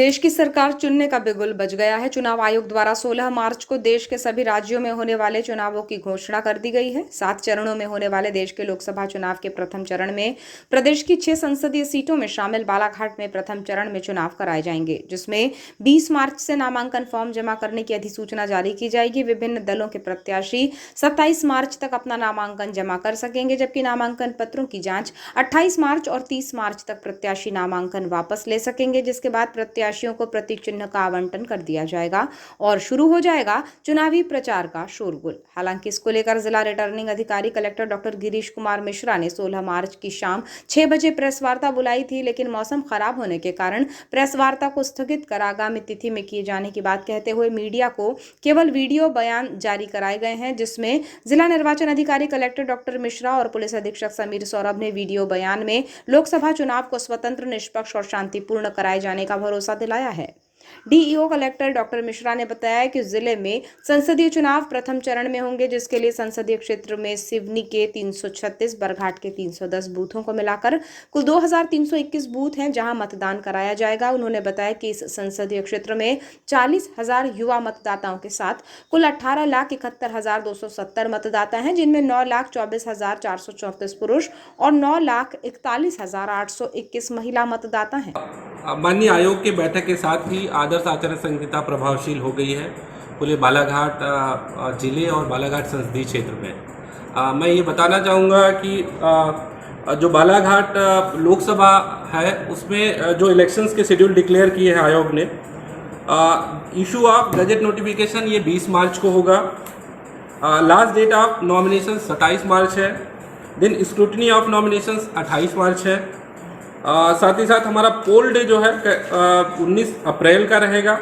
देश की सरकार चुनने का बिगुल बज गया है। चुनाव आयोग द्वारा 16 मार्च को देश के सभी राज्यों में होने वाले चुनावों की घोषणा कर दी गई है। 7 चरणों में होने वाले देश के लोकसभा चुनाव के प्रथम चरण में प्रदेश की 6 संसदीय सीटों में शामिल बालाघाट में प्रथम चरण में चुनाव कराए जाएंगे, जिसमें 20 मार्च से नामांकन फॉर्म जमा करने की अधिसूचना जारी की जाएगी। विभिन्न दलों के प्रत्याशी 27 मार्च तक अपना नामांकन जमा कर सकेंगे, जबकि नामांकन पत्रों की जाँच 28 मार्च और 30 मार्च तक प्रत्याशी नामांकन वापस ले सकेंगे, जिसके बाद प्रत्याशियों को प्रतीक चिन्ह का आवंटन कर दिया जाएगा और शुरू हो जाएगा चुनावी प्रचार का शोरगुल। हालांकि इसको लेकर जिला रिटर्निंग अधिकारी कलेक्टर डॉक्टर गिरीश कुमार मिश्रा ने 16 मार्च की शाम 6 बजे प्रेस वार्ता बुलाई थी, लेकिन मौसम खराब होने के कारण प्रेस वार्ता को स्थगित कर आगामी तिथि में किए जाने की बात कहते हुए मीडिया को केवल वीडियो बयान जारी कराए गए हैं, जिसमें जिला निर्वाचन अधिकारी कलेक्टर डॉक्टर मिश्रा और पुलिस अधीक्षक समीर सौरभ ने वीडियो बयान में लोकसभा चुनाव को स्वतंत्र, निष्पक्ष और शांतिपूर्ण कराए जाने का भरोसा दिलाया है। डीईओ कलेक्टर डॉक्टर मिश्रा ने बताया कि जिले में संसदीय चुनाव प्रथम चरण में होंगे, जिसके लिए संसदीय क्षेत्र में सिवनी के 336, बरघाट के 310 बूथों को मिलाकर कुल 2321 बूथ हैं जहां मतदान कराया जाएगा। उन्होंने बताया कि इस संसदीय क्षेत्र में 40,000 युवा मतदाताओं के साथ कुल 18,71,270 मतदाता हैं, जिनमें 9,24,434 पुरुष और 9,41,821 महिला मतदाता हैं। माननीय आयोग के बैठक के साथ ही आदर्श आचार संहिता प्रभावशील हो गई है पूरे बालाघाट जिले और बालाघाट संसदीय क्षेत्र में। मैं ये बताना चाहूँगा कि जो बालाघाट लोकसभा है उसमें जो इलेक्शंस के शेड्यूल डिक्लेयर किए हैं आयोग ने, इशू ऑफ गजट नोटिफिकेशन ये 20 मार्च को होगा। लास्ट डेट ऑफ नॉमिनेशन 27 मार्च है। देन स्क्रूटनी ऑफ नॉमिनेशन 28 मार्च है। साथ ही साथ हमारा पोल डे जो है 19 अप्रैल का रहेगा।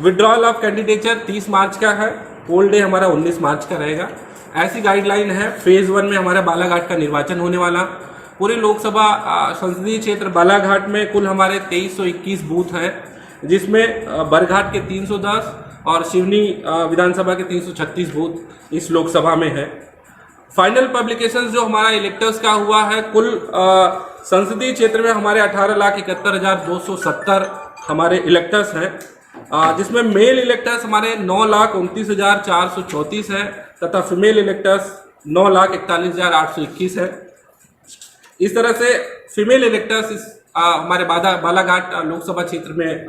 विड्रॉल ऑफ कैंडिडेचर 30 मार्च का है। पोल डे हमारा 19 मार्च का रहेगा। ऐसी गाइडलाइन है। फेज़ 1 में हमारा बालाघाट का निर्वाचन होने वाला। पूरे लोकसभा संसदीय क्षेत्र बालाघाट में कुल हमारे 2321 बूथ हैं, जिसमें बरघाट के 310 और सिवनी विधानसभा के 336 बूथ इस लोकसभा में है। फाइनल पब्लिकेशंस जो हमारा इलेक्टर्स का हुआ है, कुल संसदीय क्षेत्र में हमारे 18,71,270 हमारे इलेक्टर्स हैं, जिसमें मेल इलेक्टर्स हमारे 9,29,434 हैं तथा फीमेल इलेक्टर्स 9,41,821 है। इस तरह से फीमेल इलेक्टर्स हमारे बालाघाट लोकसभा क्षेत्र में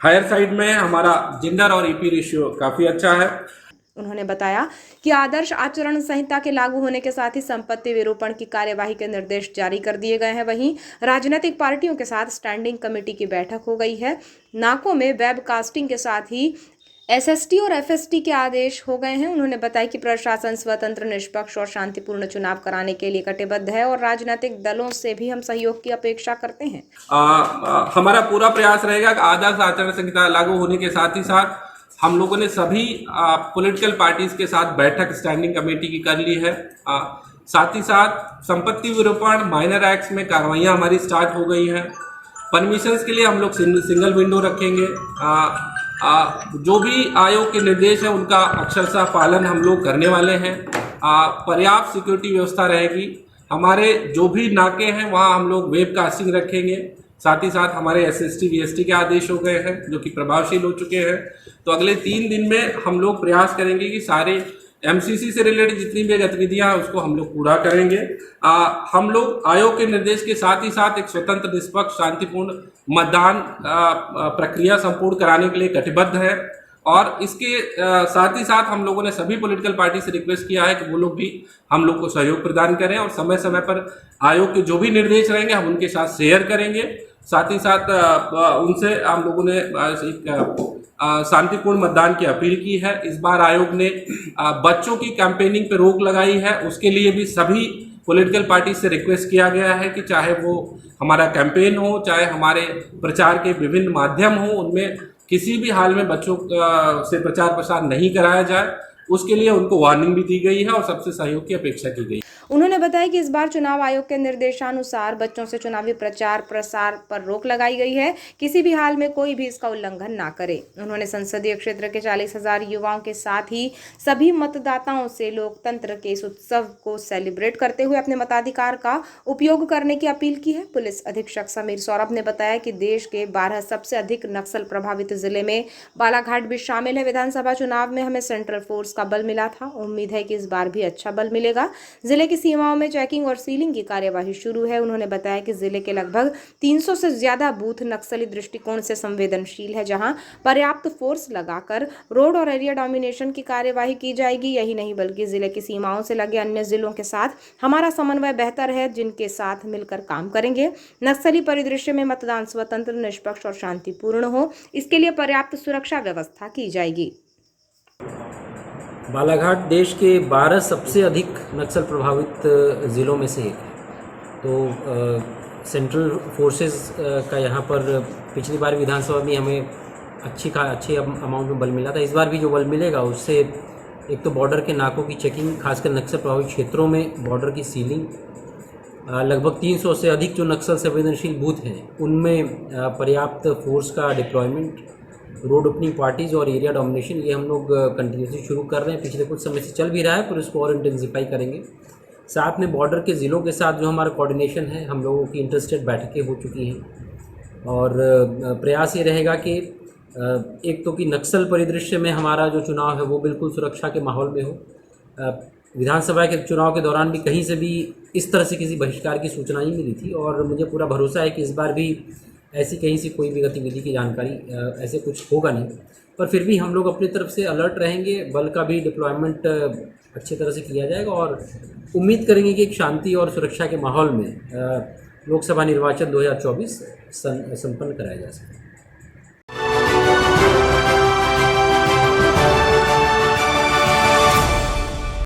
हायर साइड में हमारा जेंडर और ईपी रेशियो काफ़ी अच्छा है। उन्होंने बताया कि आदर्श आचरण संहिता के लागू होने के साथ ही संपत्ति विरूपण की कार्यवाही के निर्देश जारी कर दिए गए हैं। वहीं राजनीतिक पार्टियों के साथ स्टैंडिंग कमेटी की बैठक हो गई है। नाकों में वेबकास्टिंग के साथ ही एसएसटी और एफएसटी के आदेश हो गए हैं। उन्होंने बताया कि प्रशासन स्वतंत्र, निष्पक्ष और शांतिपूर्ण चुनाव कराने के लिए कटिबद्ध है और राजनीतिक दलों से भी हम सहयोग की अपेक्षा करते हैं। हमारा पूरा प्रयास रहेगा कि आदर्श आचरण संहिता लागू होने के साथ ही साथ हम लोगों ने सभी पॉलिटिकल पार्टीज के साथ बैठक स्टैंडिंग कमेटी की कर ली है। साथ ही साथ संपत्ति विरूपण माइनर एक्ट्स में कार्रवाइयाँ हमारी स्टार्ट हो गई हैं। परमिशंस के लिए हम लोग सिंगल विंडो रखेंगे। जो भी आयोग के निर्देश है उनका अक्षरशः पालन हम लोग करने वाले हैं। पर्याप्त सिक्योरिटी व्यवस्था रहेगी। हमारे जो भी नाके हैं वहाँ हम लोग वेबकास्टिंग रखेंगे। साथ ही साथ हमारे एसएसटी वीएसटी के आदेश हो गए हैं जो कि प्रभावशील हो चुके हैं। तो अगले 3 दिन में हम लोग प्रयास करेंगे कि सारे एमसीसी से रिलेटेड जितनी भी गतिविधियां हैं उसको हम लोग पूरा करेंगे। हम लोग आयोग के निर्देश के साथ ही साथ एक स्वतंत्र, निष्पक्ष, शांतिपूर्ण मतदान प्रक्रिया संपूर्ण कराने के लिए कटिबद्ध है। और इसके साथ ही साथ हम लोगों ने सभी पॉलिटिकल पार्टी से रिक्वेस्ट किया है कि वो लोग भी हम लोग को सहयोग प्रदान करें और समय समय पर आयोग के जो भी निर्देश रहेंगे हम उनके साथ शेयर करेंगे। साथ ही साथ उनसे हम लोगों ने एक शांतिपूर्ण मतदान की अपील की है। इस बार आयोग ने बच्चों की कैंपेनिंग पर रोक लगाई है, उसके लिए भी सभी पॉलिटिकल पार्टी से रिक्वेस्ट किया गया है कि चाहे वो हमारा कैंपेन हो, चाहे हमारे प्रचार के विभिन्न माध्यम हो, उनमें किसी भी हाल में बच्चों से प्रचार प्रसार नहीं कराया जाए। उसके लिए उनको वार्निंग भी दी गई है और सबसे सहयोग की अपेक्षा की गई। उन्होंने बताया कि इस बार चुनाव आयोग के निर्देशानुसार बच्चों से चुनावी प्रचार प्रसार पर रोक लगाई गई है। किसी भी हाल में कोई भी इसका उल्लंघन ना करे। उन्होंने संसदीय क्षेत्र के 40,000 युवाओं के साथ ही सभी मतदाताओं से लोकतंत्र के इस उत्सव को सेलिब्रेट करते हुए अपने मताधिकार का उपयोग करने की अपील की है। पुलिस अधीक्षक समीर सौरभ ने बताया कि देश के 12 सबसे अधिक नक्सल प्रभावित जिले में बालाघाट भी शामिल है। विधानसभा चुनाव में हमें सेंट्रल फोर्स का बल मिला था। उम्मीद है कि इस बार भी अच्छा बल मिलेगा। जिले की सीमाओं में चेकिंग और सीलिंग की कार्यवाही शुरू है। उन्होंने बताया कि जिले के लगभग 300 से ज्यादा बूथ नक्सली दृष्टिकोण से संवेदनशील है, जहां पर्याप्त फोर्स लगाकर रोड और एरिया डोमिनेशन की कार्यवाही की जाएगी। यही नहीं बल्कि जिले की सीमाओं से लगे अन्य जिलों के साथ हमारा समन्वय बेहतर है, जिनके साथ मिलकर काम करेंगे। नक्सली परिदृश्य में मतदान स्वतंत्र, निष्पक्ष और शांतिपूर्ण हो, इसके लिए पर्याप्त सुरक्षा व्यवस्था की जाएगी। बालाघाट देश के 12 सबसे अधिक नक्सल प्रभावित ज़िलों में से एक है। तो सेंट्रल फोर्सेस का यहाँ पर पिछली बार विधानसभा में हमें अच्छे अमाउंट में बल मिला था। इस बार भी जो बल मिलेगा उससे एक तो बॉर्डर के नाकों की चेकिंग, खासकर नक्सल प्रभावित क्षेत्रों में बॉर्डर की सीलिंग, लगभग 300 से अधिक जो नक्सल संवेदनशील बूथ हैं उनमें पर्याप्त फोर्स का डिप्लॉयमेंट, रोड ओपनिंग पार्टीज़ और एरिया डोमिनेशन, ये हम लोग कंटिन्यूसली शुरू कर रहे हैं। पिछले कुछ समय से चल भी रहा है, पर इसको और इंटेंसिफाई करेंगे। साथ में बॉर्डर के ज़िलों के साथ जो हमारा कोऑर्डिनेशन है, हम लोगों की इंटरस्टेट बैठकें हो चुकी हैं और प्रयास ये रहेगा कि एक तो कि नक्सल परिदृश्य में हमारा जो चुनाव है वो बिल्कुल सुरक्षा के माहौल में हो। विधानसभा के चुनाव के दौरान भी कहीं से भी इस तरह से किसी बहिष्कार की सूचना नहीं मिली थी और मुझे पूरा भरोसा है कि इस बार भी ऐसी कहीं से कोई भी गतिविधि की जानकारी ऐसे कुछ होगा नहीं। पर फिर भी हम लोग अपनी तरफ से अलर्ट रहेंगे, बल का भी डिप्लॉयमेंट अच्छी तरह से किया जाएगा और उम्मीद करेंगे कि एक शांति और सुरक्षा के माहौल में लोकसभा निर्वाचन 2024 संपन्न कराया जा सके।